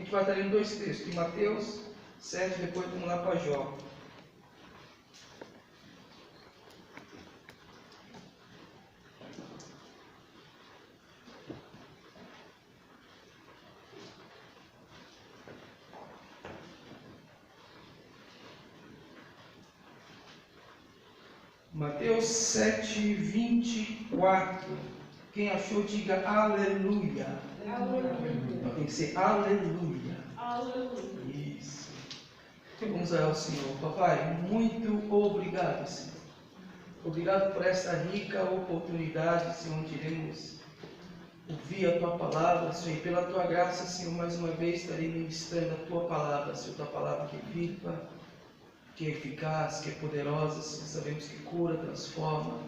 gente vai estar lendo dois textos, de Mateus 7, depois vamos lá para Jó. Mateus 7, 24. Quem achou, diga aleluia. Aleluia. Tem que ser aleluia. Aleluia. Isso. Vamos orar ao Senhor. Papai, muito obrigado, Senhor. Obrigado por esta rica oportunidade, Senhor, onde iremos ouvir a Tua palavra, Senhor. E pela Tua graça, Senhor, mais uma vez estarei ministrando a Tua palavra, Senhor. Tua palavra que é viva, que é eficaz, que é poderosa, Senhor. Sabemos que cura, transforma,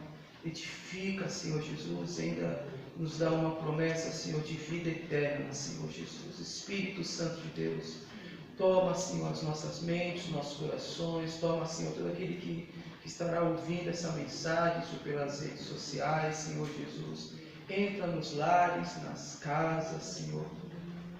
edifica, Senhor Jesus. Ainda nos dá uma promessa, Senhor, de vida eterna, Senhor Jesus. Espírito Santo de Deus, toma, Senhor, as nossas mentes, nossos corações. Toma, Senhor, todo aquele que estará ouvindo essa mensagem pelas redes sociais, Senhor Jesus. Entra nos lares, nas casas, Senhor.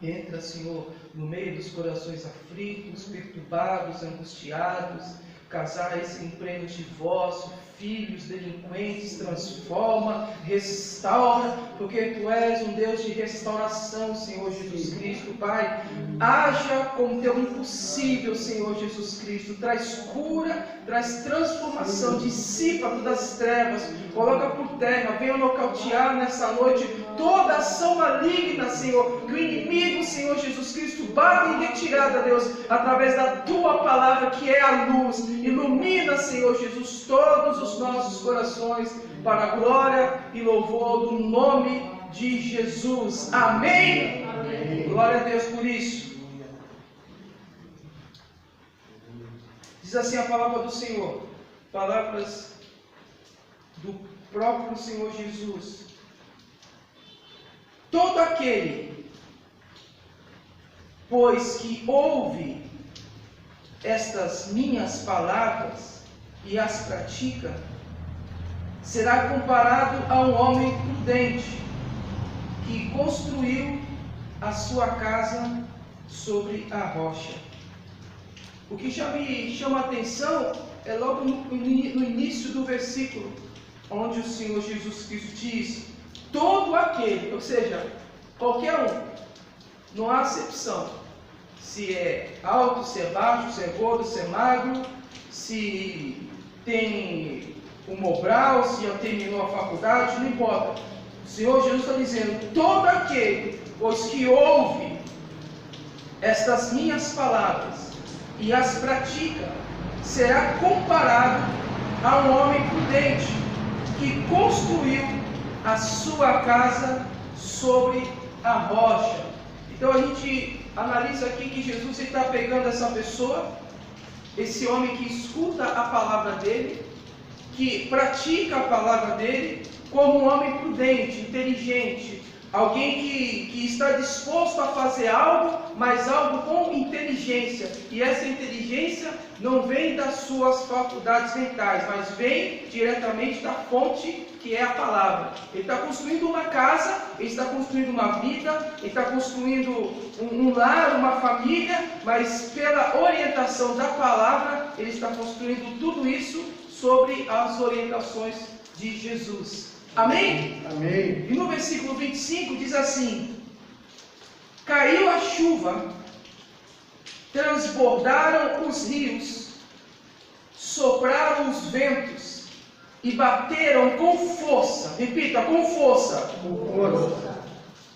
Entra, Senhor, no meio dos corações aflitos, perturbados, angustiados, casais em pleno divórcio, filhos delinquentes, transforma, restaura, porque Tu és um Deus de restauração, Senhor Jesus Cristo. Pai, haja com Teu impossível, Senhor Jesus Cristo. Traz cura, traz transformação, dissipa todas as trevas, coloca por terra, venha nocautear nessa noite toda ação maligna, Senhor, que o inimigo, Senhor Jesus Cristo, bate em retirada, Deus, através da Tua palavra, que é a luz. Ilumina, Senhor Jesus, todos os nossos corações, para a glória e louvor do nome de Jesus. Amém? Amém. Glória a Deus por isso. Diz assim a palavra do Senhor, palavras do próprio Senhor Jesus. Todo aquele, pois que ouve estas minhas palavras e as pratica, será comparado a um homem prudente que construiu a sua casa sobre a rocha. O que já me chama a atenção é logo no início do versículo, onde o Senhor Jesus Cristo diz: todo aquele, ou seja, qualquer um, não há acepção, se é alto, se é baixo, se é gordo, se é magro, se tem um Mobral, se já terminou a faculdade, não importa. O Senhor Jesus está dizendo: todo aquele, pois que ouve estas minhas palavras e as pratica, será comparado a um homem prudente que construiu a sua casa sobre a rocha. Então a gente analisa aqui que Jesus está pegando essa pessoa, esse homem que escuta a palavra dele, que pratica a palavra dele, como um homem prudente, inteligente, alguém que está disposto a fazer algo, mas algo com inteligência. E essa inteligência não vem das suas faculdades mentais, mas vem diretamente da fonte que é a palavra. Ele está construindo uma casa, ele está construindo uma vida, ele está construindo um lar, uma família, mas pela orientação da palavra, ele está construindo tudo isso sobre as orientações de Jesus. Amém? Amém. E no versículo 25 diz assim: caiu a chuva, transbordaram os rios, sopraram os ventos e bateram com força, repita, com força,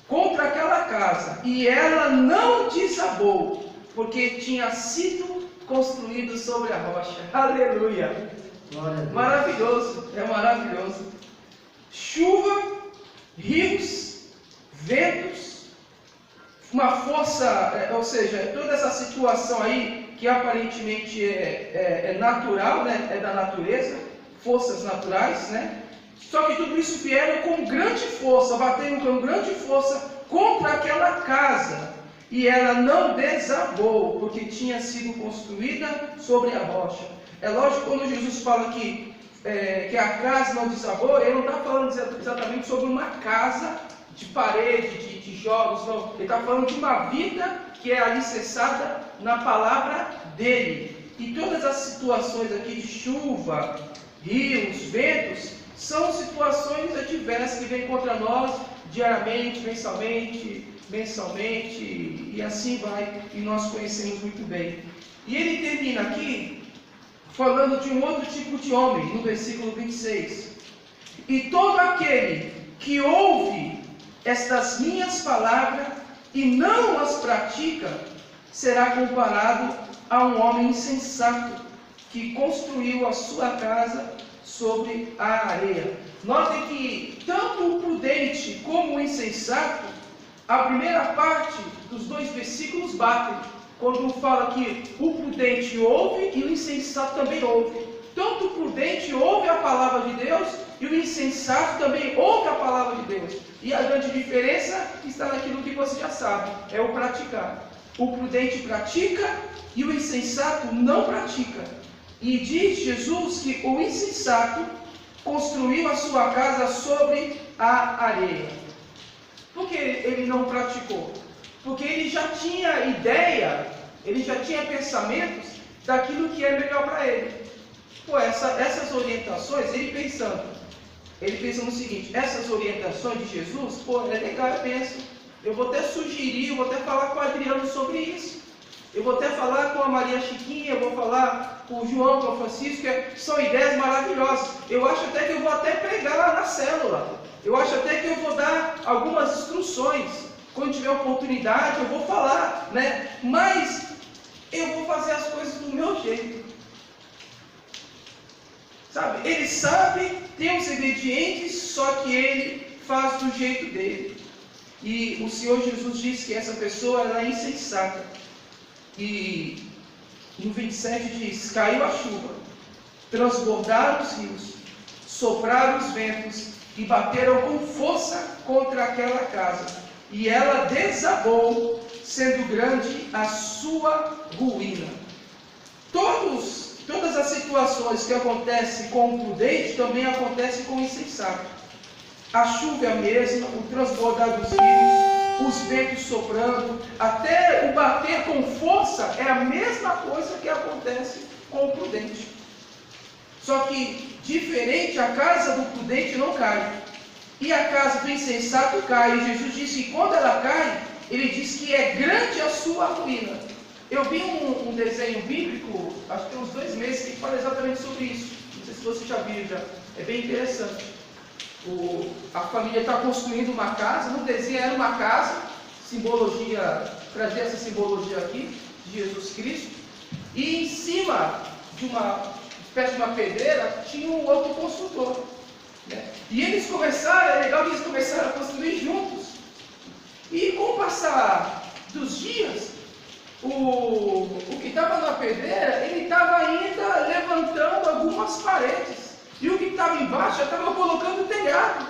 contra aquela casa, e ela não desabou, porque tinha sido construído sobre a rocha. Aleluia! Maravilhoso, é maravilhoso. Chuva, rios, ventos, uma força, ou seja, toda essa situação aí que aparentemente é natural, né? É da natureza, forças naturais, né? Só que tudo isso vieram com grande força, bateram com grande força contra aquela casa, e ela não desabou, porque tinha sido construída sobre a rocha. É lógico, quando Jesus fala que a casa não desabou, ele não está falando exatamente sobre uma casa de parede, de tijolos, não. Ele está falando de uma vida que é alicerçada na palavra dele. E todas as situações aqui de chuva, rios, ventos, são situações adversas que vêm contra nós diariamente, mensalmente, e assim vai, e nós conhecemos muito bem. E ele termina aqui falando de um outro tipo de homem, no versículo 26. E todo aquele que ouve estas minhas palavras e não as pratica, será comparado a um homem insensato, que construiu a sua casa sobre a areia. Notem que tanto o prudente como o insensato, a primeira parte dos dois versículos batem, quando fala que o prudente ouve e o insensato também ouve. Tanto o prudente ouve a palavra de Deus e o insensato também ouve a palavra de Deus. E a grande diferença está naquilo que você já sabe, é o praticar. O prudente pratica e o insensato não pratica. E diz Jesus que o insensato construiu a sua casa sobre a areia. Por que ele não praticou? Porque ele já tinha ideia, ele já tinha pensamentos daquilo que é melhor para ele. Pô, essas orientações, ele pensa no seguinte: essas orientações de Jesus, pô, é legal, eu penso. Eu vou até sugerir, eu vou até falar com o Adriano sobre isso. Eu vou até falar com a Maria Chiquinha, eu vou falar com o João, com o Francisco, são ideias maravilhosas. Eu acho até que eu vou até pregar lá na célula. Eu acho até que eu vou dar algumas instruções. Quando tiver oportunidade, eu vou falar, né? Mas eu vou fazer as coisas do meu jeito. Sabe? Ele sabe, tem os ingredientes, só que ele faz do jeito dele. E o Senhor Jesus diz que essa pessoa ela é insensata. E no 27 diz: caiu a chuva, transbordaram os rios, sopraram os ventos e bateram com força contra aquela casa. E ela desabou, sendo grande a sua ruína. Todas as situações que acontecem com o prudente também acontecem com o insensato. A chuva é a mesma, o transbordar dos rios, os ventos soprando, até o bater com força é a mesma coisa que acontece com o prudente. Só que, diferente, a casa do prudente não cai. E a casa do insensato cai. E Jesus disse que quando ela cai, ele diz que é grande a sua ruína. Eu vi um desenho bíblico, acho que tem uns 2 meses, que fala exatamente sobre isso. Não sei se você já viu, já. É bem interessante. A família está construindo uma casa, no desenho era uma casa, simbologia, trazer essa simbologia aqui, de Jesus Cristo, e em cima de uma espécie de uma pedreira, tinha um outro construtor. Né? E eles começaram, é legal que eles começaram a construir juntos. E com o passar dos dias, o que estava na pedreira, ele estava ainda levantando algumas paredes. E o que estava embaixo já estava colocando o telhado.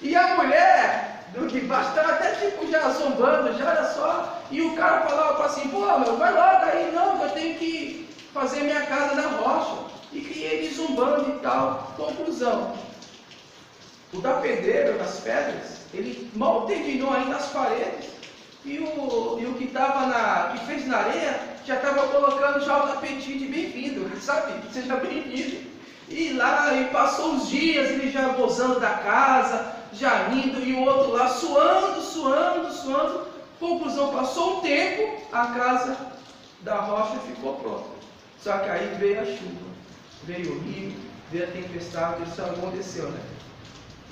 E a mulher do de baixo estava até tipo já zombando, já era só. E o cara falava assim: pô, meu, vai logo aí, não, eu tenho que fazer minha casa na rocha. E ele zombando e tal. Conclusão: o da pedreira, das pedras, ele mal terminou ainda as paredes. E o que estava que fez na areia já estava colocando já o tapetinho de bem-vindo, sabe? Seja bem-vindo. E lá, e passou os dias, ele já gozando da casa, já rindo, e o outro lá suando. Conclusão, passou um tempo, a casa da rocha ficou pronta. Só que aí veio a chuva, veio o rio, veio a tempestade, isso aconteceu, né?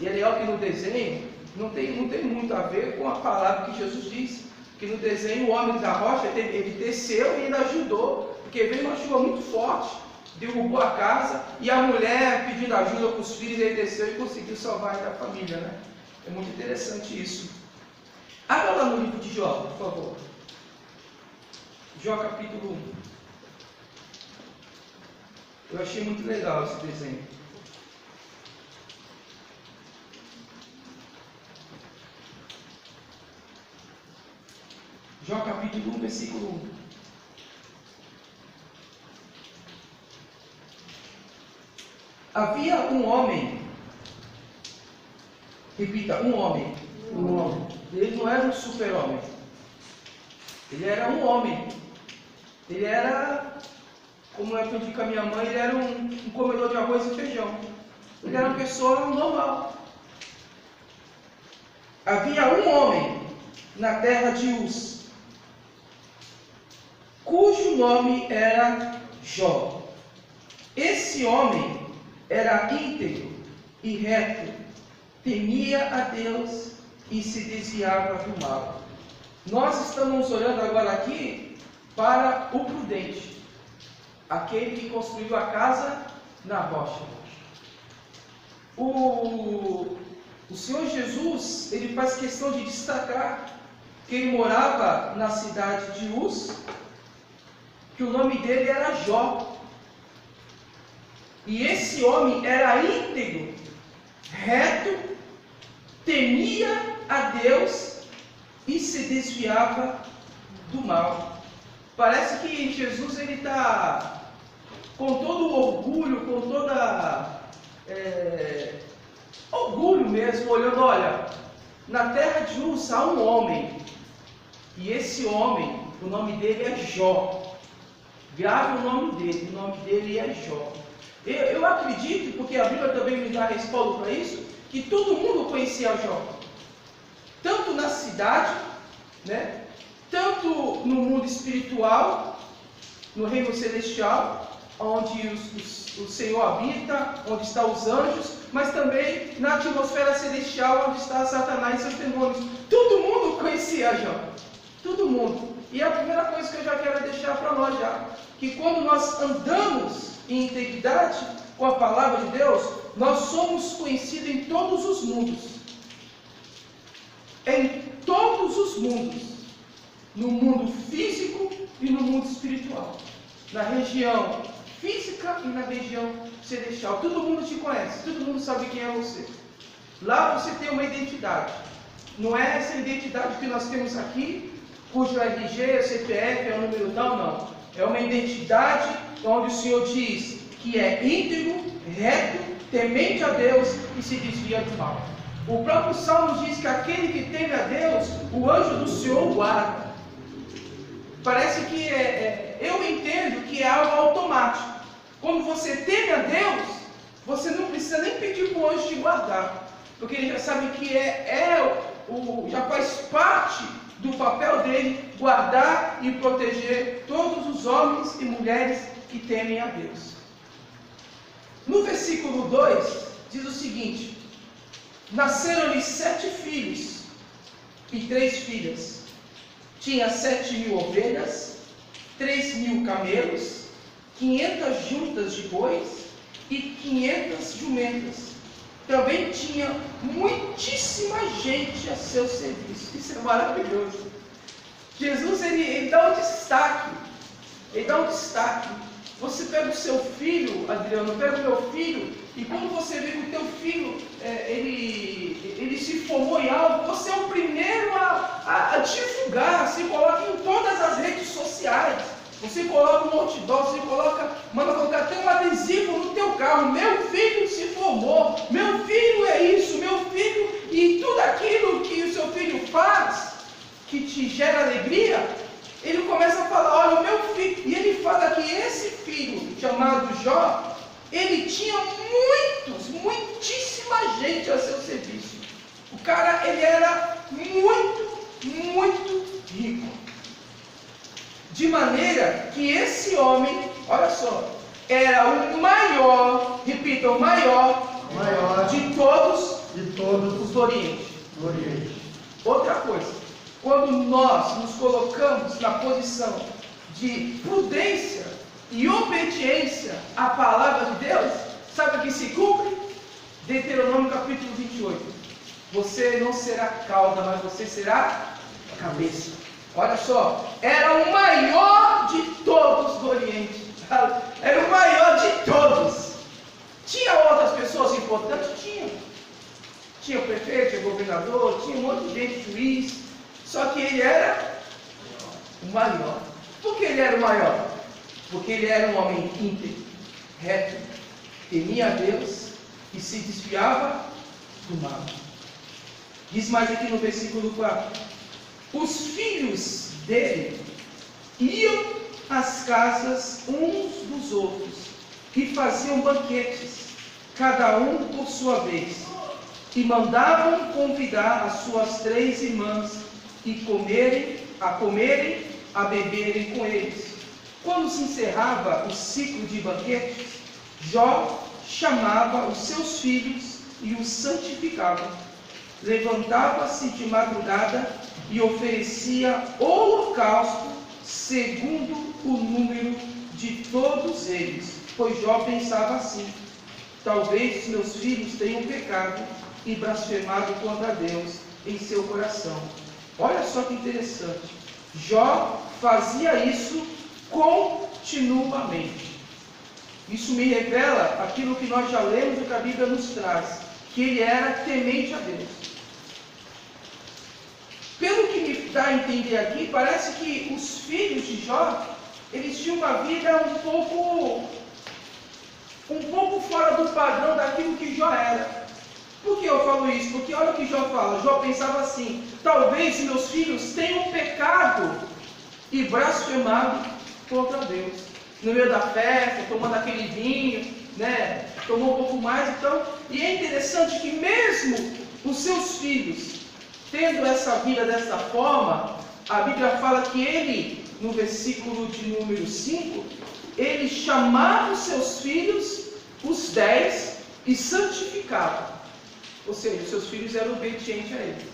E é legal que no desenho não tem muito a ver com a palavra que Jesus disse. Que no desenho o homem da rocha, ele desceu e ainda ajudou, porque veio uma chuva muito forte, derrubou a casa, e a mulher pedindo ajuda para os filhos, ele desceu e conseguiu salvar a família, né? É muito interessante isso. Abra lá no livro de Jó, por favor. Jó capítulo 1. Eu achei muito legal esse desenho. Jó capítulo 1, versículo 1. Havia um homem, repita, um homem, Um homem. Ele não era um super-homem. Ele era um homem. Ele era, como eu aprendi com a minha mãe, ele era um comedor de arroz e feijão. Ele era uma pessoa normal. Havia um homem na terra de Uz, cujo nome era Jó. Esse homem era íntegro e reto, temia a Deus e se desviava do mal. Nós estamos olhando agora aqui para o prudente, aquele que construiu a casa na rocha. O Senhor Jesus, ele faz questão de destacar que ele morava na cidade de Uz, que o nome dele era Jó. E esse homem era íntegro, reto, temia a Deus e se desviava do mal. Parece que Jesus ele está com todo o orgulho, com toda orgulho mesmo, olhando, olha, na terra de Uz há um homem, e esse homem, o nome dele é Jó. Grave o nome dele é Jó. Eu acredito, porque a Bíblia também me dá respaldo para isso, que todo mundo conhecia Jó. Tanto na cidade, né? Tanto no mundo espiritual, no reino celestial, onde o Senhor habita, onde estão os anjos, mas também na atmosfera celestial, onde está Satanás e seus demônios. Todo mundo conhecia Jó. Todo mundo. E a primeira coisa que eu já quero deixar para nós já, que quando nós andamos em integridade com a palavra de Deus, nós somos conhecidos em todos os mundos. Em todos os mundos. No mundo físico e no mundo espiritual. Na região física e na região celestial. Todo mundo te conhece, todo mundo sabe quem é você. Lá você tem uma identidade. Não é essa identidade que nós temos aqui, cujo RG, CPF, é o número tal, não. É uma identidade onde o Senhor diz que é íntegro, reto, temente a Deus e se desvia do mal. O próprio Salmo diz que aquele que teme a Deus, o anjo do Senhor guarda. Parece que eu entendo que é algo automático. Quando você teme a Deus, você não precisa nem pedir para o anjo te guardar, porque ele já sabe que já faz parte do papel dele guardar e proteger todos os homens e mulheres que temem a Deus. No versículo 2 diz o seguinte: nasceram-lhe 7 filhos e 3 filhas. Tinha 7.000 ovelhas, 3.000 camelos, 500 juntas de bois e 500 jumentas. Também tinha muitíssima gente a seu serviço. Isso é maravilhoso. Jesus ele dá um destaque. Ele dá um destaque. Você pega o seu filho, Adriano, pega o meu filho, e quando você vê que o teu filho ele se formou em algo, você é o primeiro a divulgar. Você coloca em todas as redes sociais. Você coloca um outdoor, você manda colocar até um adesivo no teu carro. Meu filho se formou, meu filho é isso, meu filho, e tudo aquilo que o seu filho faz, que te gera alegria, ele começa a falar, olha, o meu filho, e ele fala que esse filho, chamado Jó, ele tinha muitíssima gente a seu serviço. O cara, ele era muito rico. De maneira que esse homem, olha só, era o maior, repita, o maior de todos os do Oriente. Outra coisa, quando nós nos colocamos na posição de prudência e obediência à palavra de Deus, sabe o que se cumpre? Deuteronômio capítulo 28. Você não será cauda, mas você será cabeça. Olha só, era o maior de todos do Oriente. Era o maior de todos. Tinha outras pessoas importantes? Tinha. Tinha o prefeito, tinha o governador, tinha um monte de gente, juiz. Só que ele era o maior. Por que ele era o maior? Porque ele era um homem íntegro, reto, temia a Deus e se desviava do mal. Diz mais aqui no versículo 4: os filhos dele iam às casas uns dos outros e faziam banquetes, cada um por sua vez, e mandavam convidar as suas 3 irmãs e comerem, a beberem com eles. Quando se encerrava o ciclo de banquetes, Jó chamava os seus filhos e os santificava. Levantava-se de madrugada e oferecia holocausto segundo o número de todos eles, pois Jó pensava assim: talvez meus filhos tenham pecado e blasfemado contra Deus em seu coração. Olha só que interessante, Jó fazia isso continuamente. Isso me revela aquilo que nós já lemos e que a Bíblia nos traz, que ele era temente a Deus. Pelo que me dá a entender aqui, parece que os filhos de Jó, eles tinham uma vida um pouco fora do padrão daquilo que Jó era. Por que eu falo isso? Porque olha o que Jó fala. Jó pensava assim: talvez meus filhos tenham pecado e blasfemado contra Deus. No meio da festa, tomando aquele vinho, né? Tomou um pouco mais, então. E é interessante que mesmo os seus filhos tendo essa vida dessa forma, a Bíblia fala que ele, no versículo de número 5, ele chamava os seus filhos, os 10, e santificava. Ou seja, os seus filhos eram obedientes a ele.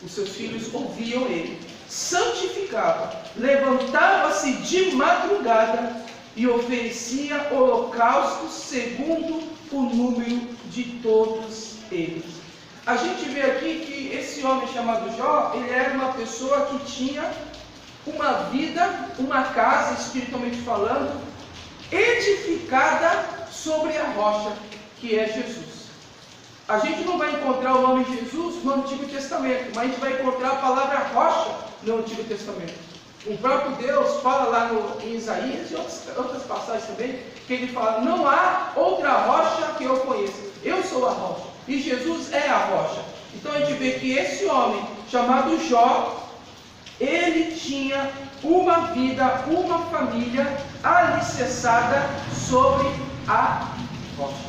Os seus filhos ouviam ele. Santificava. Levantava-se de madrugada e oferecia holocaustos segundo o número de todos eles. A gente vê aqui que esse homem chamado Jó, ele era uma pessoa que tinha uma vida, uma casa, espiritualmente falando, edificada sobre a rocha, que é Jesus. A gente não vai encontrar o nome Jesus no Antigo Testamento, mas a gente vai encontrar a palavra rocha no Antigo Testamento. O próprio Deus fala lá em Isaías e outras passagens também, que ele fala: não há outra rocha que eu conheça, eu sou a rocha. E Jesus é a rocha. Então a gente vê que esse homem chamado Jó, ele tinha uma vida, uma família alicerçada sobre a rocha.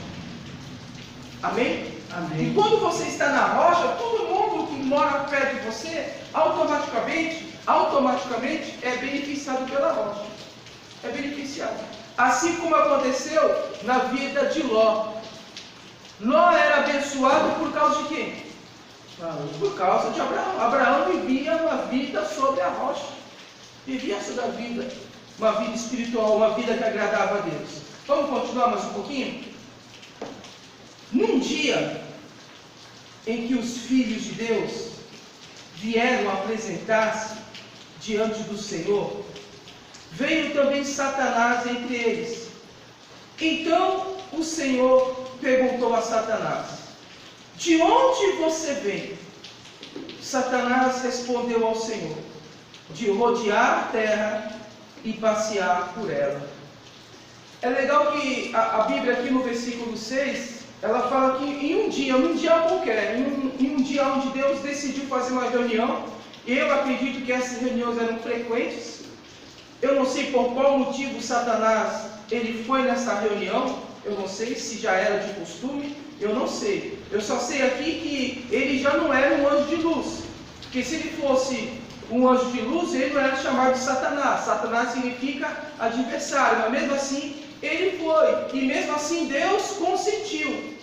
Amém? Amém. E quando você está na rocha, todo mundo que mora perto de você, automaticamente é beneficiado pela rocha. É beneficiado. Assim como aconteceu na vida de Ló. Ló era abençoado por causa de quem? Por causa de Abraão. Abraão vivia uma vida sobre a rocha. Vivia sobre a vida. Uma vida espiritual, uma vida que agradava a Deus. Vamos continuar mais um pouquinho? Num dia em que os filhos de Deus vieram apresentar-se diante do Senhor, veio também Satanás entre eles. Então o Senhor perguntou a Satanás: de onde você vem? Satanás respondeu ao Senhor: de rodear a terra e passear por ela. É legal que a Bíblia aqui no versículo 6, ela fala que num dia qualquer, em um dia onde Deus decidiu fazer uma reunião, eu acredito que essas reuniões eram frequentes. Eu não sei por qual motivo Satanás ele foi nessa reunião. Eu não sei se já era de costume, eu não sei. Eu só sei aqui que ele já não era um anjo de luz. Porque se ele fosse um anjo de luz, ele não era chamado de Satanás. Satanás significa adversário, mas mesmo assim ele foi. E mesmo assim Deus consentiu.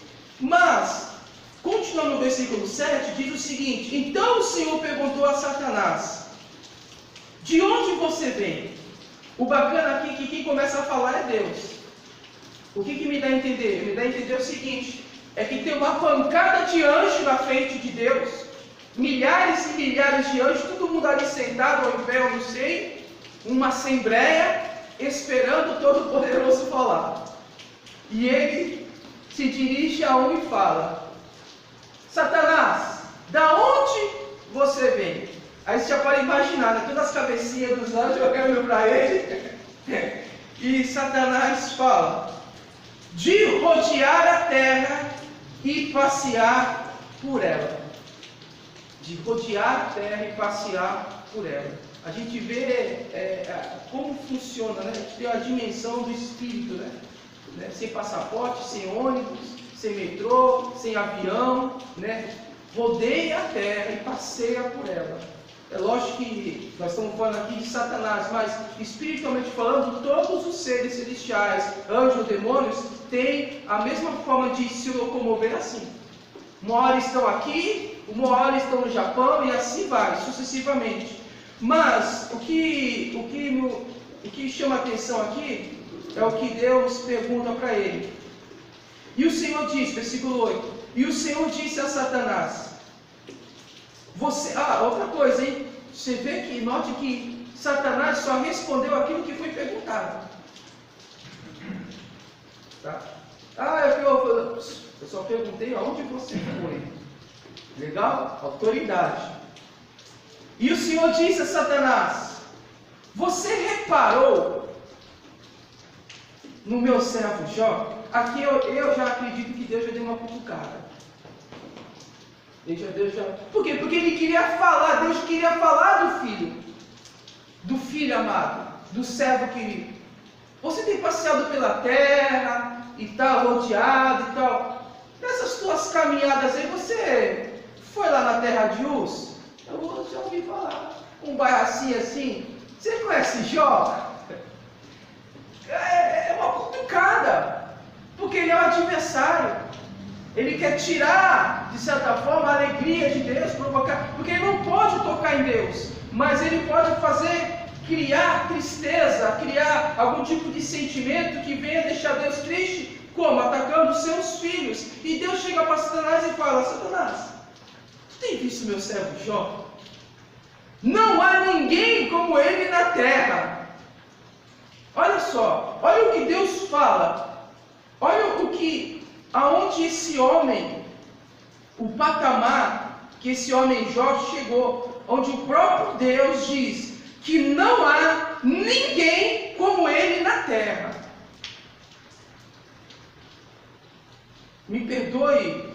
Mas, continuando no versículo 7, diz o seguinte: então o Senhor perguntou a Satanás: de onde você vem? O bacana aqui é que quem começa a falar é Deus. O que me dá a entender? Me dá a entender o seguinte: é que tem uma pancada de anjos na frente de Deus, milhares e milhares de anjos, todo mundo ali sentado ao pé, eu não sei, uma assembleia, esperando o Todo-Poderoso falar. E ele se dirige a um e fala: Satanás, da onde você vem? Aí você já pode imaginar, né? Todas as cabecinhas dos anjos olhando para ele. E Satanás fala: de rodear a terra e passear por ela. de rodear a terra e passear por ela. A gente vê como funciona, né? A gente tem a dimensão do espírito, né? Sem passaporte, sem ônibus, sem metrô, sem avião, né? Rodeia a terra e passeia por ela. É lógico que nós estamos falando aqui de Satanás, mas espiritualmente falando, todos os seres celestiais, anjos, demônios, têm a mesma forma de se locomover assim. Uma hora estão aqui, uma hora estão no Japão e assim vai, sucessivamente. Mas o que chama atenção aqui é o que Deus pergunta para ele. E o Senhor diz, versículo 8, e o Senhor disse a Satanás, outra coisa, hein? Você vê que, note que Satanás só respondeu aquilo que foi perguntado. Tá? Eu só perguntei aonde você foi. Legal? Autoridade. E o Senhor disse a Satanás, você reparou no meu servo Jó? Aqui eu já acredito que Deus já deu uma cutucada. Por quê? Porque ele queria falar, Deus queria falar do filho amado, do servo querido. Você tem passeado pela terra e tal, rodeado e tal. Nessas tuas caminhadas aí, você foi lá na terra de Uz? Eu já ouvi falar. Um bairro assim. Você conhece Jó? É uma cutucada, porque ele é o adversário. Ele quer tirar, de certa forma, a alegria de Deus, provocar, porque ele não pode tocar em Deus, mas ele pode criar tristeza, criar algum tipo de sentimento que venha deixar Deus triste, como? Atacando os seus filhos. E Deus chega para Satanás e fala, Satanás, tu tem visto meu servo Jó? Não há ninguém como ele na terra. Olha só, olha o que Deus fala, olha aonde esse homem, o patamar que esse homem Jó chegou, onde o próprio Deus diz que não há ninguém como ele na terra. Me perdoe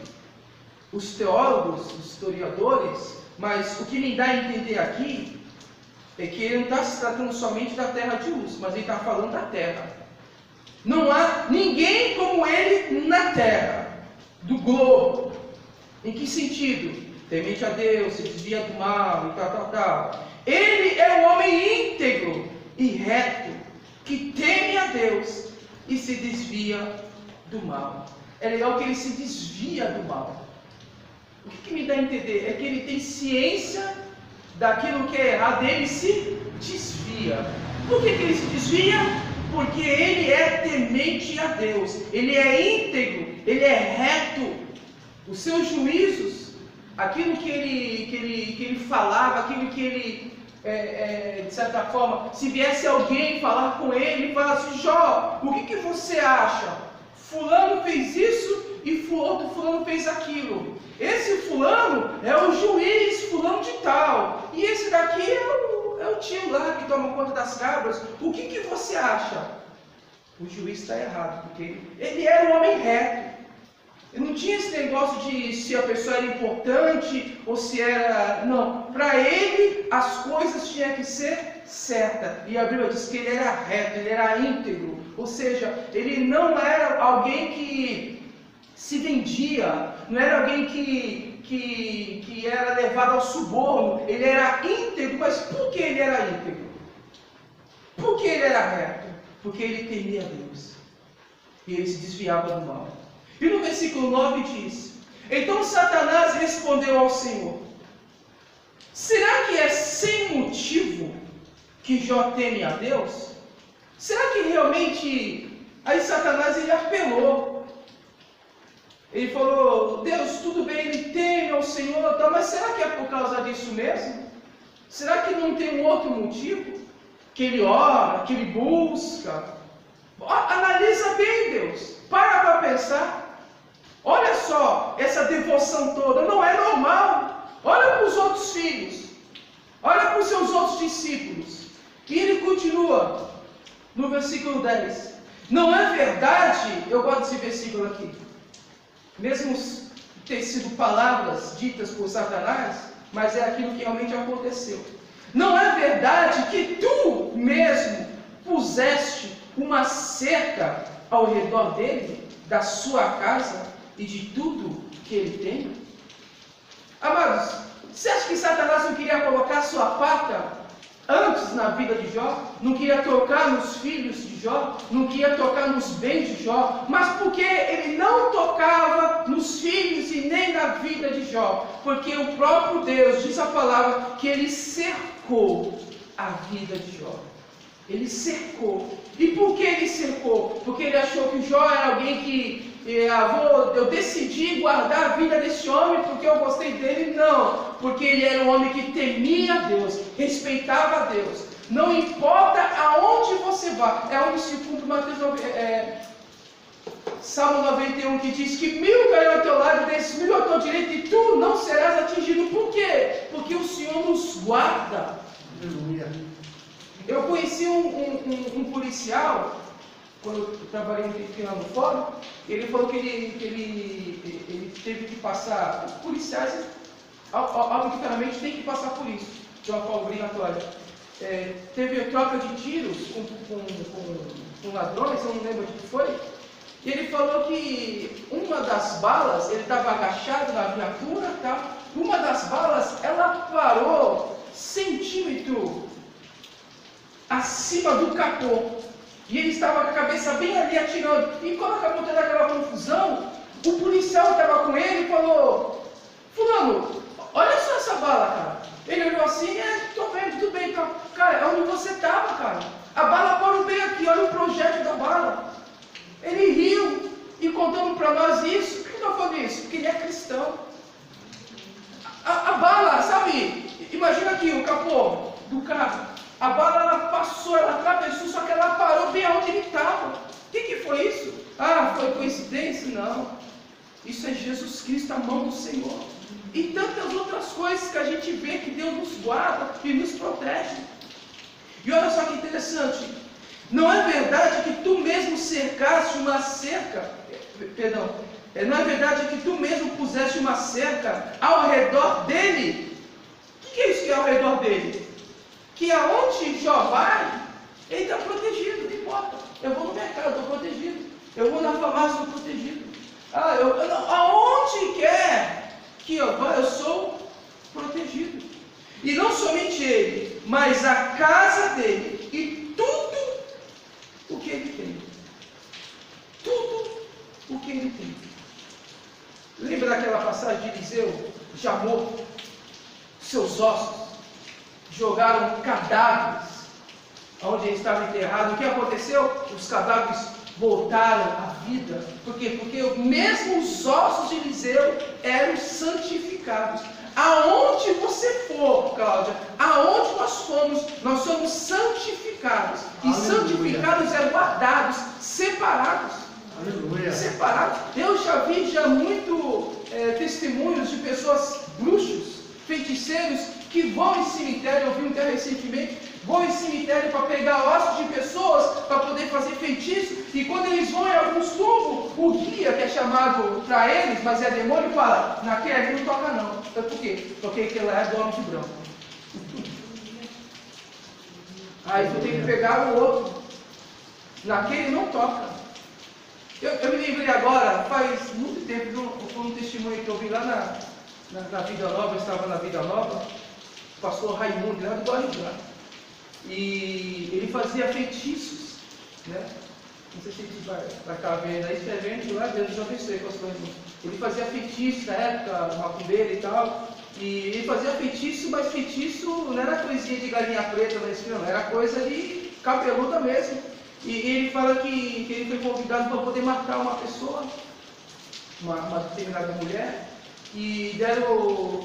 os teólogos, os historiadores, mas o que me dá a entender aqui é que ele não está se tratando somente da terra de Uz, mas ele está falando da terra. Não há ninguém como ele na terra, do globo. Em que sentido? Temente a Deus, se desvia do mal e tal. Ele é um homem íntegro e reto, que teme a Deus e se desvia do mal. É legal que ele se desvia do mal. O que me dá a entender? É que ele tem ciência daquilo que é errado, ele se desvia. Por que ele se desvia? Porque ele é temente a Deus, ele é íntegro, ele é reto. Os seus juízos, aquilo que ele falava, aquilo que ele, de certa forma, se viesse alguém falar com ele e falasse, Jó, o que você acha? Fulano fez isso e outro fulano fez aquilo. Esse fulano é o juiz fulano de tal, e esse daqui é o tio lá que toma conta das cabras. O que você acha? O juiz está errado, porque ele era um homem reto. Ele não tinha esse negócio de se a pessoa era importante ou se era... Não, para ele as coisas tinham que ser certas. E a Bíblia diz que ele era reto, ele era íntegro. Ou seja, ele não era alguém que se vendia, não era alguém que era levado ao suborno. Ele era íntegro, mas por que ele era íntegro? Por que ele era reto? Porque ele temia a Deus. E ele se desviava do mal. E no versículo 9 diz, então Satanás respondeu ao Senhor, será que é sem motivo que Jó teme a Deus? Será que realmente... Aí Satanás ele apelou. Ele falou, Deus, tudo bem, ele teme ao Senhor, mas será que é por causa disso mesmo? Será que não tem um outro motivo? Que ele ora, que ele busca? Analisa bem, Deus. Para pensar. Olha só, essa devoção toda não é normal. Olha para os outros filhos. Olha para os seus outros discípulos. E ele continua no versículo 10. Não é verdade, eu gosto desse versículo aqui, mesmo ter sido palavras ditas por Satanás, mas é aquilo que realmente aconteceu. Não é verdade que tu mesmo puseste uma cerca ao redor dele, da sua casa e de tudo que ele tem? Amados, você acha que Satanás não queria colocar sua pata antes na vida de Jó? Não queria tocar nos filhos de Jó? Não queria tocar nos bens de Jó? Mas por que ele não tocava nos filhos e nem na vida de Jó? Porque o próprio Deus, diz a palavra, que ele cercou a vida de Jó. Ele cercou. E por que ele cercou? Porque ele achou que Jó era alguém que eu decidi guardar a vida desse homem porque eu gostei dele. Não, porque ele era um homem que temia a Deus, respeitava a Deus. Não importa aonde você vá, é onde se cumpre Salmo 91, que diz que 1000 cairão ao teu lado, 10.000 ao teu direito, e tu não serás atingido. Por quê? Porque o Senhor nos guarda. Aleluia. Eu conheci um policial, quando eu trabalhei no fórum, ele falou que ele teve que passar, os policiais, obrigatoriamente, tem que passar por isso, de uma forma obrigatória. Teve troca de tiros com ladrões, eu não lembro de que foi, e ele falou que uma das balas, ele estava agachado na viatura, tá? Uma das balas, ela parou centímetro acima do capô. E ele estava com a cabeça bem ali atirando. E quando acabou toda aquela confusão, o policial estava com ele e falou: Fulano, olha só essa bala, cara. Ele olhou assim: tô vendo, tudo bem. Então, cara, é onde você estava, cara. A bala parou bem aqui, olha o projétil da bala. Ele riu e contando para nós isso. Por que eu falando isso? Porque ele é cristão. A bala, sabe? Imagina aqui o capô do carro. A bala, ela passou, ela atravessou, só que ela parou bem onde ele estava. O que foi isso? Ah, foi coincidência? Não. Isso é Jesus Cristo, a mão do Senhor. E tantas outras coisas que a gente vê que Deus nos guarda e nos protege. E olha só que interessante. Não é verdade que tu mesmo cercaste uma cerca, não é verdade que tu mesmo puseste uma cerca ao redor dele? O que é isso que é ao redor dele? Que aonde Jó vai, ele está protegido, não importa. Eu vou no mercado, estou protegido. Eu vou na farmácia, estou protegido. Aonde quer que eu vá, eu sou protegido. E não somente ele, mas a casa dele e tudo o que ele tem. Tudo o que ele tem. Lembra daquela passagem de Eliseu, já morto, seus ossos jogaram cadáveres onde ele estava enterrado. O que aconteceu? Os cadáveres voltaram à vida. Por quê? Porque mesmo os ossos de Eliseu eram santificados. Aonde você for, Cláudia, aonde nós fomos, nós somos santificados. E Aleluia. Santificados é guardados, separados. Aleluia. Separados. Eu já vi muito testemunhos de pessoas bruxos, feiticeiros, que vão em cemitério, eu vi um até recentemente, vão em cemitério para pegar ossos de pessoas, para poder fazer feitiço, e quando eles vão em alguns túmulos, o guia, que é chamado para eles, mas é demônio, fala: naquele ali não toca não. Então, por quê? Porque aquele lá é do homem de branco. Aí tu tem que pegar o outro. Naquele não toca. Eu me lembrei agora, faz muito tempo, foi um testemunho que eu vi lá na Vida Nova, eu estava na Vida Nova, o pastor Raimundo, lá do Guarujá. E ele fazia feitiços, né? Não sei se a gente vai estar vendo aí, escrevendo lá, Deus nos abençoe, pastor Raimundo. Ele fazia feitiço na época, macumbeira e tal, e ele fazia feitiço, mas feitiço não era coisinha de galinha preta na esquina, não, era coisa de cabeluda mesmo. E ele fala que ele foi convidado para poder matar uma pessoa, uma determinada mulher, e deram: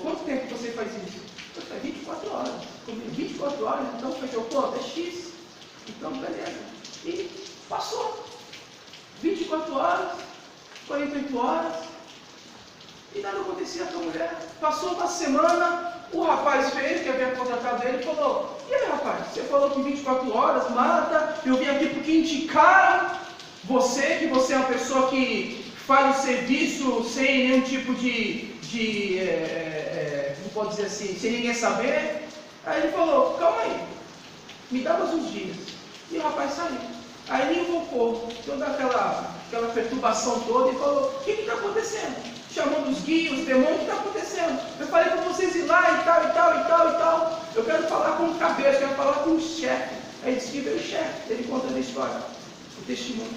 quanto tempo você faz isso? Eu falei: 24 horas. Comigo, 24 horas, então fechou quanto? É X. Então, beleza. E passou. 24 horas, 48 horas, e nada acontecia com a mulher. Passou uma semana, o rapaz veio, que havia contratado ele, e falou: e aí, rapaz, você falou que 24 horas, mata, eu vim aqui porque indicaram você, que você é uma pessoa que faz o serviço sem nenhum tipo de pode dizer assim, sem ninguém saber. Aí ele falou, calma aí, me dá mais uns dias. E o rapaz saiu. Aí ele invocou toda aquela perturbação toda e falou, o que está acontecendo? Chamando os guias, os demônios, o que está acontecendo? Eu falei para vocês ir lá e tal, e tal, e tal, e tal. Eu quero falar com o cabeça, eu quero falar com o chefe. Aí disse que veio o chefe, ele conta a história, o testemunho.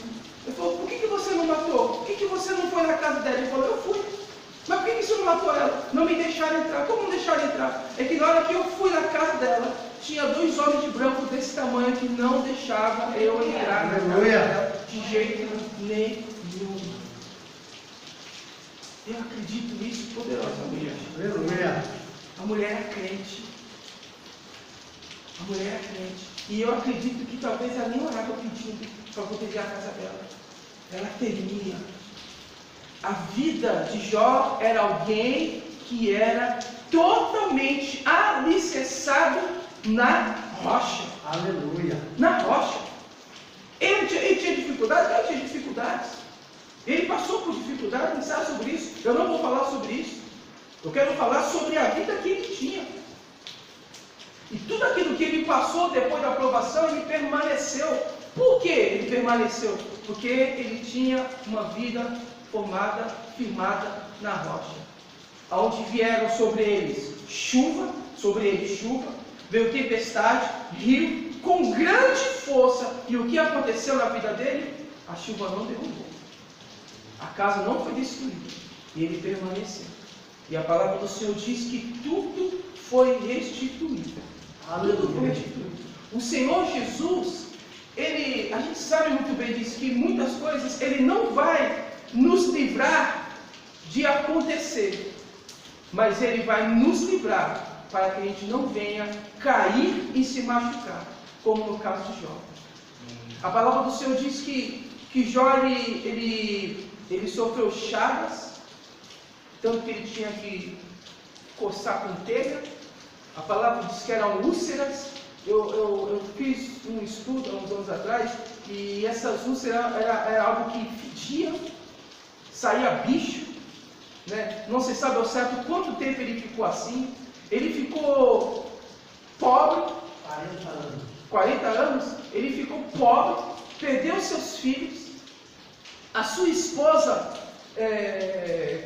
Ele falou, por que você não matou? Por que você não foi na casa dela? Ele falou, eu fui. Mas por que você não matou ela? Não me deixaram entrar. Como não deixaram entrar? É que na hora que eu fui na casa dela, tinha 2 homens de branco desse tamanho que não deixavam eu entrar na casa dela de jeito nenhum. Eu acredito nisso poderosamente. Aleluia. A mulher é crente. A mulher é crente. E eu acredito que talvez ela nem orava pedindo para poder ir à casa dela. Ela temia. A vida de Jó era alguém que era totalmente alicerçado na rocha. Aleluia. Na rocha. Ele tinha dificuldades? Ele tinha dificuldades. Ele passou por dificuldades, não sabe sobre isso. Eu não vou falar sobre isso. Eu quero falar sobre a vida que ele tinha. E tudo aquilo que ele passou depois da aprovação, ele permaneceu. Por que ele permaneceu? Porque ele tinha uma vida formada, firmada na rocha. Aonde vieram sobre eles chuva, veio tempestade, rio, com grande força. E o que aconteceu na vida dele? A chuva não derrubou. A casa não foi destruída. E ele permaneceu. E a palavra do Senhor diz que tudo foi restituído. Tudo foi restituído. O Senhor Jesus, a gente sabe muito bem disso, que muitas coisas Ele não vai nos livrar de acontecer, mas Ele vai nos livrar para que a gente não venha cair e se machucar, como no caso de Jó. A palavra do Senhor diz que Jó ele sofreu chagas, tanto que ele tinha que coçar com telha. A palavra diz que eram úlceras. Eu fiz um estudo há uns anos atrás, e essas úlceras era algo que fedia, saía bicho, né? Não se sabe ao certo quanto tempo ele ficou assim. Ele ficou pobre, 40 anos, ele ficou pobre, perdeu seus filhos, a sua esposa,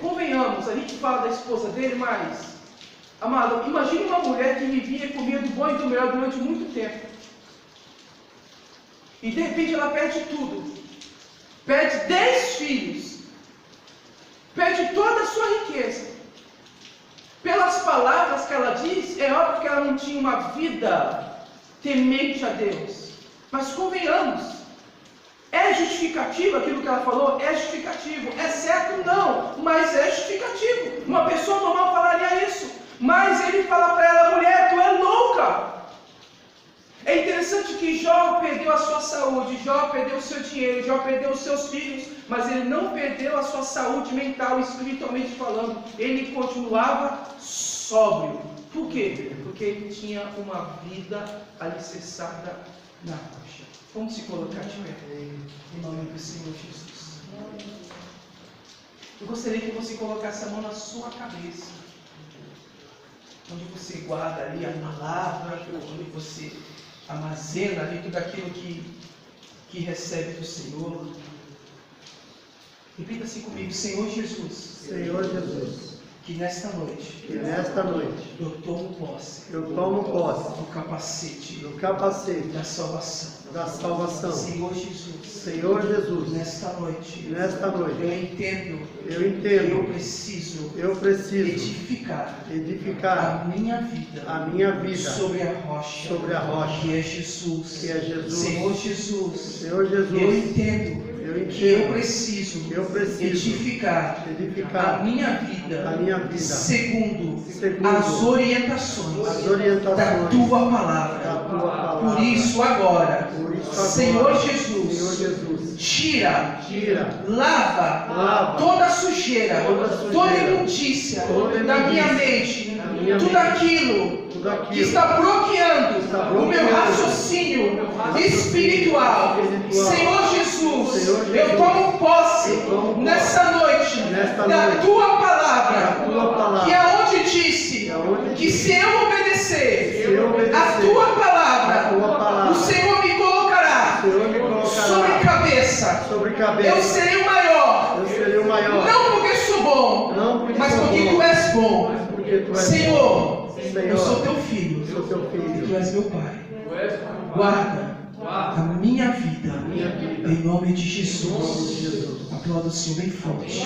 convenhamos, a gente fala da esposa dele, mas, amado, imagine uma mulher que vivia e comia do bom e do melhor durante muito tempo, e de repente ela perde tudo, perde 10 filhos, perde toda a sua riqueza. Pelas palavras que ela diz, é óbvio que ela não tinha uma vida temente a Deus. Mas convenhamos, é justificativo aquilo que ela falou? É justificativo. É certo? Não, mas é justificativo. Uma pessoa normal falaria isso. Mas ele fala para ela, mulher, tu é louca. É interessante que Jó perdeu a sua saúde, Jó perdeu o seu dinheiro, Jó perdeu os seus filhos, mas ele não perdeu a sua saúde mental, espiritualmente falando. Ele continuava sóbrio. Por quê? Porque ele tinha uma vida alicerçada na rocha. Vamos se colocar de pé, em nome do Senhor Jesus. Eu gostaria que você colocasse a mão na sua cabeça, onde você guarda ali a palavra, onde você armazena ali tudo aquilo que recebe do Senhor. Repita assim comigo, Senhor Jesus. Senhor Jesus, que nesta noite eu tomo posse do capacete da salvação. Senhor Jesus, nesta noite eu entendo que eu preciso edificar a minha vida sobre a rocha, que é Jesus. Senhor Jesus, eu entendo que eu preciso edificar a minha vida segundo as orientações da tua palavra. Por isso agora, Senhor Jesus, tira, lava toda a sujeira, toda a imundícia da minha mente, tudo aquilo que está bloqueando o meu raciocínio espiritual. Senhor Jesus, eu tomo posse nessa noite da tua palavra, que é onde diz disse que se eu obedecer Se eu obedecer a tua a palavra, tua palavra, o Senhor me colocará o Senhor me colocará sobre cabeça. sobre cabeça. Eu serei o maior. Eu serei o maior. Não porque sou bom, Não porque mas sou porque bom, tu és bom. mas porque tu és Senhor, Senhor, eu sou teu filho. eu sou teu E filho. tu és meu pai. Guarda a minha vida. Minha vida. Em nome de Em nome de Jesus. Jesus. Aplauda o Senhor bem forte.